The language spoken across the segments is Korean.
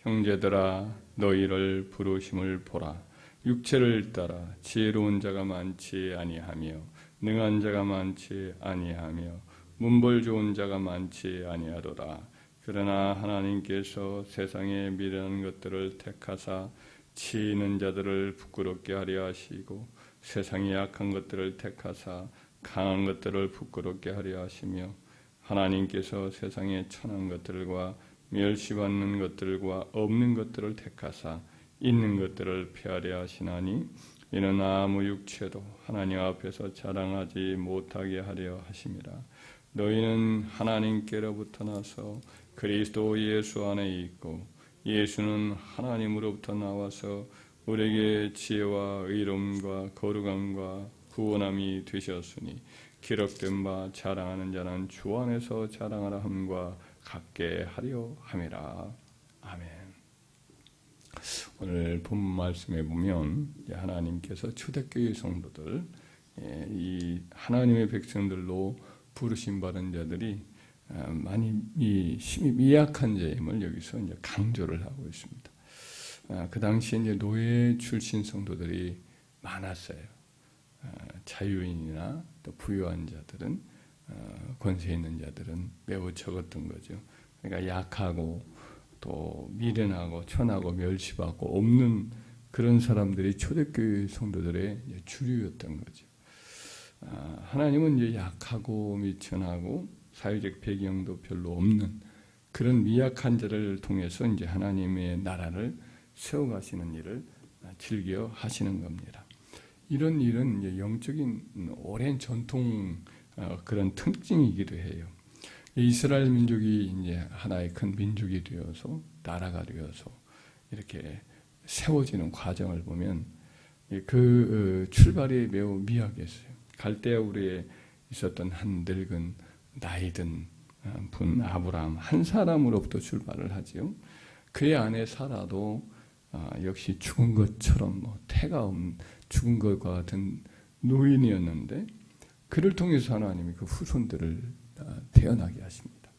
형제들아 너희를 부르심을 보라. 육체를 따라 지혜로운 자가 많지 아니하며 능한 자가 많지 아니하며 문벌 좋은 자가 많지 아니하도다. 그러나 하나님께서 세상에 미련한 것들을 택하사 치 있는 자들을 부끄럽게 하려 하시고 세상에 약한 것들을 택하사 강한 것들을 부끄럽게 하려 하시며 하나님께서 세상에 천한 것들과 멸시받는 것들과 없는 것들을 택하사 있는 것들을 폐하려 하시나니 이는 아무 육체도 하나님 앞에서 자랑하지 못하게 하려 하심이라. 너희는 하나님께로부터 나서 그리스도 예수 안에 있고 예수는 하나님으로부터 나와서 우리에게 지혜와 의로움과 거룩함과 구원함이 되셨으니 기록된 바 자랑하는 자는 주 안에서 자랑하라 함과 같게 하려 함이라. 아멘. 오늘 본문 말씀에 보면 하나님께서 초대교회 성도들, 이 하나님의 백성들로 부르심 받은 자들이 많이 심히 미약한 자임을 여기서 이제 강조를 하고 있습니다. 그 당시에 이제 노예 출신 성도들이 많았어요. 자유인이나 또 부유한 자들은 권세 있는 자들은 매우 적었던 거죠. 그러니까 약하고 또 미련하고 천하고 멸시받고 없는 그런 사람들이 초대교회 성도들의 주류였던 거죠. 하나님은 이제 약하고 미천하고 사회적 배경도 별로 없는 그런 미약한 자를 통해서 이제 하나님의 나라를 세워가시는 일을 즐겨 하시는 겁니다. 이런 일은 이제 영적인 오랜 전통 그런 특징이기도 해요. 이스라엘 민족이 이제 하나의 큰 민족이 되어서 나라가 되어서 이렇게 세워지는 과정을 보면 그 출발이 매우 미약했어요. 갈대아 우리에 있었던 한 늙은 나이든 분 아브라함 한 사람으로부터 출발을 하지요. 그의 아내 사라도 역시 죽은 것처럼 태가 없는 죽은 것과 같은 노인이었는데 그를 통해서 하나님이 그 후손들을 태어나게 하십니다.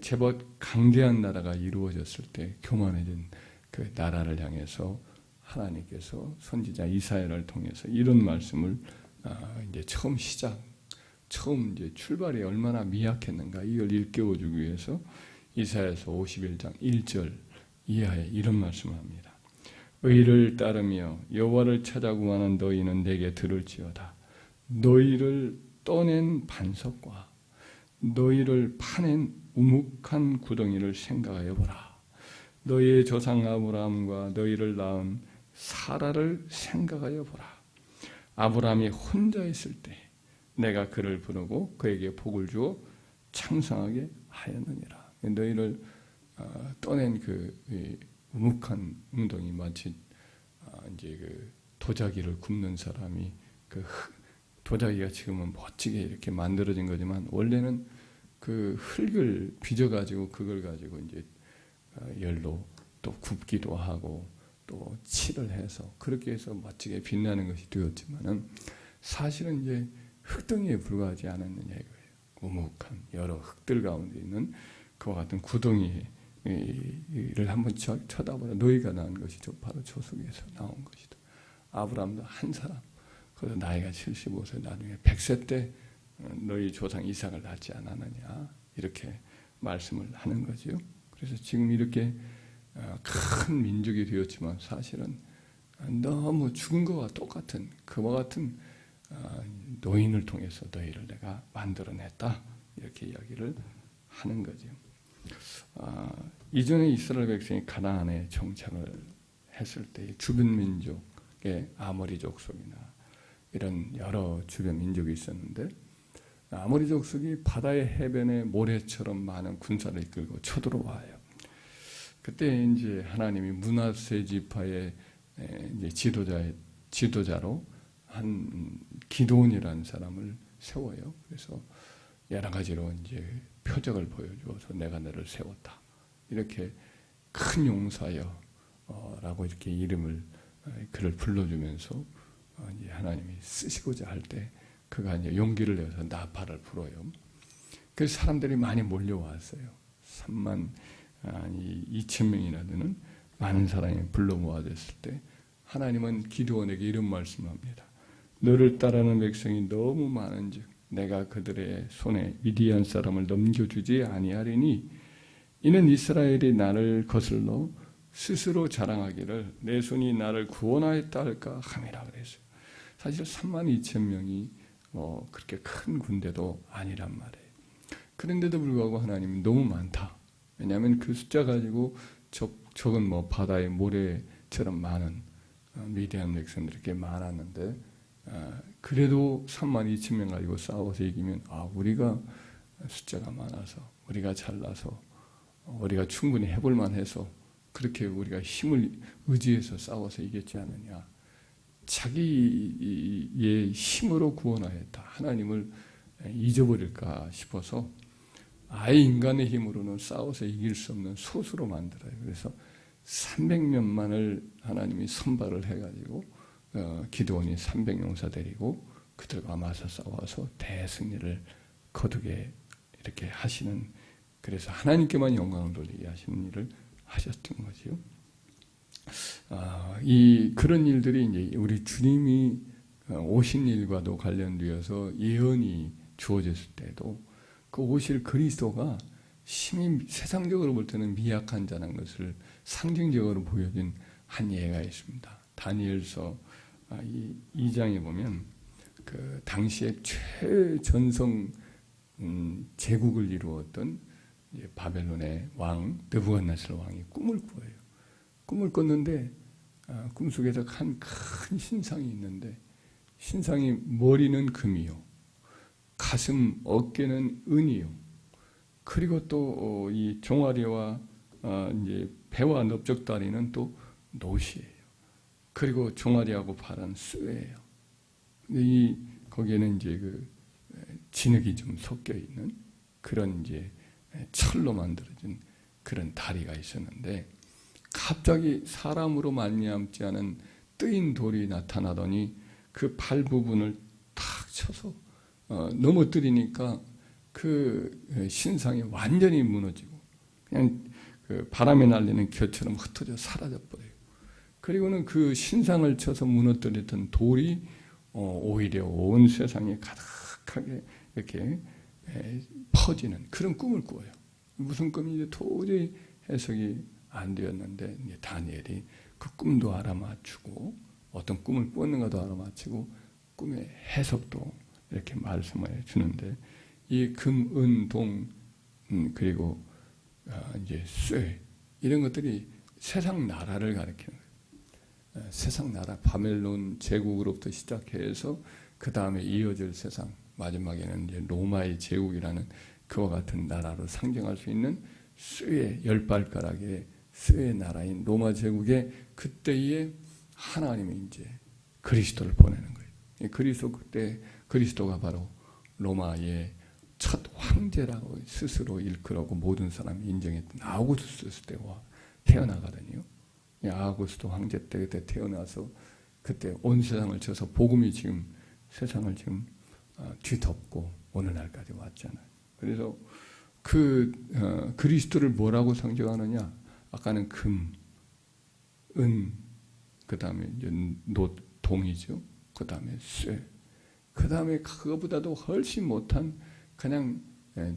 제법 강대한 나라가 이루어졌을 때 교만해진 그 나라를 향해서 하나님께서 선지자 이사야를 통해서 이런 말씀을 이제 처음 이제 출발이 얼마나 미약했는가 이걸 일깨워주기 위해서 이사야서 51장 1절 이하에 이런 말씀을 합니다. 의를 따르며 여호와를 찾아 구하는 너희는 내게 들을지어다. 너희를 떠낸 반석과 너희를 파낸 우묵한 구덩이를 생각하여 보라. 너희의 조상 아브라함과 너희를 낳은 사라를 생각하여 보라. 아브라함이 혼자 있을 때 내가 그를 부르고 그에게 복을 주어 창성하게 하였느니라. 너희를 떠낸 그 우묵한 웅덩이 마치 이제 그 도자기를 굽는 사람이 그 도자기가 지금은 멋지게 이렇게 만들어진 거지만 원래는 그 흙을 빚어가지고 그걸 가지고 이제 열로 또 굽기도 하고 또 칠을 해서 그렇게 해서 멋지게 빛나는 것이 되었지만은 사실은 이제 흙덩이에 불과하지 않았느냐 이거예요. 우묵한 여러 흙들 가운데 있는 그와 같은 구덩이를 한번 쳐다보라. 너희가 낳은 것이 바로 저 속에서 나온 것이다. 아브라함도 한 사람. 그래서 나이가 75세 나중에 100세 때 너희 조상 이삭을 낳지 않았느냐 이렇게 말씀을 하는 거죠. 그래서 지금 이렇게 큰 민족이 되었지만 사실은 너무 죽은 것과 똑같은 그와 같은 노인을 통해서 너희를 내가 만들어냈다 이렇게 이야기를 하는 거죠. 이전에 이스라엘 백성이 가나안에 정착을 했을 때 주변 민족의 아모리 족속이나 이런 여러 주변 민족이 있었는데 아모리 족속이 바다의 해변에 모래처럼 많은 군사를 이끌고 쳐들어와요. 그때 이제 하나님이 므낫세 지파의 이제 지도자로 한 기드온이라는 사람을 세워요. 그래서 여러 가지로 이제 표적을 보여주어서 내가 너를 세웠다. 이렇게 큰 용사여라고 이렇게 이름을 그를 불러주면서 이제 하나님이 쓰시고자 할 때 그가 이제 용기를 내서 나팔을 불어요. 그래서 사람들이 많이 몰려왔어요. 3만 2천 명이나 되는 많은 사람이 불러 모아졌을 때 하나님은 기드온에게 이런 말씀합니다. 너를 따르는 백성이 너무 많은즉 내가 그들의 손에 미디안 사람을 넘겨주지 아니하리니 이는 이스라엘이 나를 거슬러 스스로 자랑하기를 내 손이 나를 구원하였다 할까 함이라 그랬어요. 사실 32,000명이 그렇게 큰 군대도 아니란 말이에요. 그런데도 불구하고 하나님은 너무 많다. 왜냐하면 그 숫자 가지고 적은 바다의 모래처럼 많은 미디안 백성들이 이렇게 많았는데 그래도 32,000명 가지고 싸워서 이기면 우리가 숫자가 많아서 우리가 잘나서 우리가 충분히 해볼 만해서 그렇게 우리가 힘을 의지해서 싸워서 이겼지 않느냐. 자기의 힘으로 구원하였다. 하나님을 잊어버릴까 싶어서 아예 인간의 힘으로는 싸워서 이길 수 없는 소수로 만들어요. 그래서 300명만을 하나님이 선발을 해가지고 기드온이 300용사 데리고 그들과 맞서 싸워서 대승리를 거두게 이렇게 하시는, 그래서 하나님께만 영광을 돌리게 하시는 일을 하셨던 거지요. 그런 일들이 이제 우리 주님이 오신 일과도 관련되어서 예언이 주어졌을 때도 그 오실 그리스도가 심히 세상적으로 볼 때는 미약한 자라는 것을 상징적으로 보여준 한 예가 있습니다. 다니엘서 2장에 보면 그 당시에 최전성 제국을 이루었던 바벨론의 왕 느부갓네살 왕이 꿈을 꿔요. 꿈을 꿨는데 꿈속에서 한 큰 신상이 있는데 신상이 머리는 금이요, 가슴 어깨는 은이요, 그리고 또 이 종아리와 이제 배와 넓적다리는 또 노시예요. 그리고 종아리하고 발은 쇠예요. 근데 거기에는 이제 그 진흙이 좀 섞여 있는 그런 이제 철로 만들어진 그런 다리가 있었는데 갑자기 사람으로 말미암지 않은 뜨인 돌이 나타나더니 그 발 부분을 탁 쳐서 넘어뜨리니까 그 신상이 완전히 무너지고 그냥 그 바람에 날리는 겨처럼 흩어져 사라져 버려요. 그리고는 그 신상을 쳐서 무너뜨렸던 돌이 오히려 온 세상에 가득하게 이렇게 퍼지는 그런 꿈을 꿔요. 무슨 꿈인지 도저히 해석이 안 되었는데 이제 다니엘이 그 꿈도 알아맞추고 어떤 꿈을 꿨는가도 알아맞히고 꿈의 해석도 이렇게 말씀을 주는데 이 금, 은, 동 그리고 이제 쇠 이런 것들이 세상 나라를 가리키는 거예요. 세상 나라 바벨론 제국으로부터 시작해서 그 다음에 이어질 세상 마지막에는 이제 로마의 제국이라는 그와 같은 나라로 상징할 수 있는 쇠의 10발가락의 쇠의 나라인 로마 제국의 그때의 하나님이 이제 그리스도를 보내는 거예요. 그때 그리스도가 바로 로마의 첫 황제라고 스스로 일컬고 모든 사람이 인정했던 아우구스투스 때와 태어나거든요. 아우구스투 황제 때 그때 태어나서 그때 온 세상을 쳐서 복음이 지금 세상을 지금 뒤덮고 오늘날까지 왔잖아요. 그래서 그리스도를 뭐라고 상징하느냐? 아까는 금, 은, 그 다음에 이제 동이죠. 그 다음에 쇠. 그 다음에 그거보다도 훨씬 못한 그냥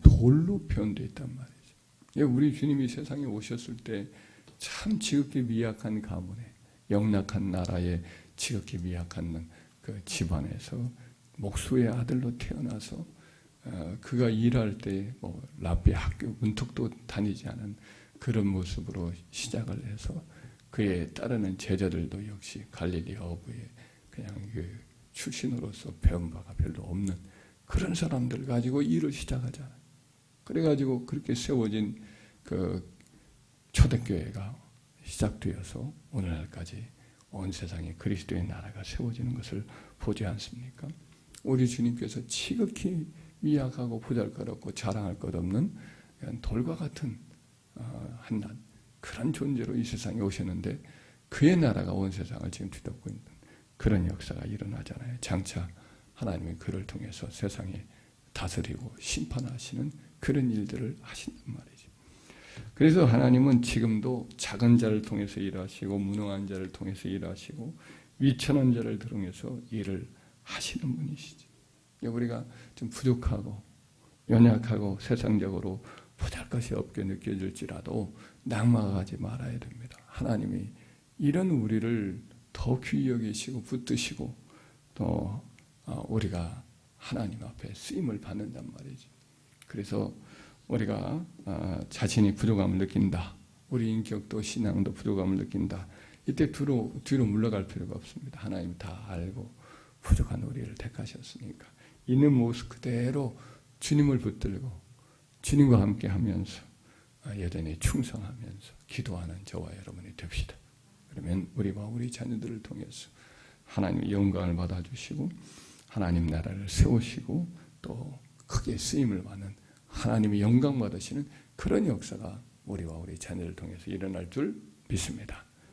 돌로 표현되어 있단 말이죠. 우리 주님이 세상에 오셨을 때 참 지극히 미약한 가문에 영락한 나라에 지극히 미약한 그 집안에서 목수의 아들로 태어나서 그가 일할 때 랍비 학교 문턱도 다니지 않은 그런 모습으로 시작을 해서 그에 따르는 제자들도 역시 갈릴리 어부의 그냥 그 출신으로서 배운 바가 별로 없는 그런 사람들 가지고 일을 시작하잖아요. 그래가지고 그렇게 세워진 그 초대교회가 시작되어서 오늘날까지 온 세상에 그리스도의 나라가 세워지는 것을 보지 않습니까? 우리 주님께서 지극히 미약하고 보잘것없고 자랑할 것 없는 돌과 같은 한낱 그런 존재로 이 세상에 오셨는데 그의 나라가 온 세상을 지금 뒤덮고 있는 그런 역사가 일어나잖아요. 장차 하나님이 그를 통해서 세상에 다스리고 심판하시는 그런 일들을 하신단 말이죠. 그래서 하나님은 지금도 작은 자를 통해서 일하시고 무능한 자를 통해서 일하시고 위천한 자를 통해서 일을 하시는 분이시죠. 우리가 좀 부족하고 연약하고 세상적으로 보잘것이 없게 느껴질지라도 낙망하지 말아야 됩니다. 하나님이 이런 우리를 더 귀히 여기시고 붙드시고 또 우리가 하나님 앞에 쓰임을 받는단 말이죠. 그래서 우리가 자신이 부족함을 느낀다. 우리 인격도 신앙도 부족함을 느낀다. 이때 뒤로 물러갈 필요가 없습니다. 하나님이 다 알고 부족한 우리를 택하셨으니까 있는 모습 그대로 주님을 붙들고 주님과 함께 하면서 여전히 충성하면서 기도하는 저와 여러분이 됩시다. 그러면 우리와 우리 자녀들을 통해서 하나님의 영광을 받아주시고 하나님 나라를 세우시고 또 크게 쓰임을 받는 하나님의 영광 받으시는 그런 역사가 우리와 우리 자녀를 통해서 일어날 줄 믿습니다.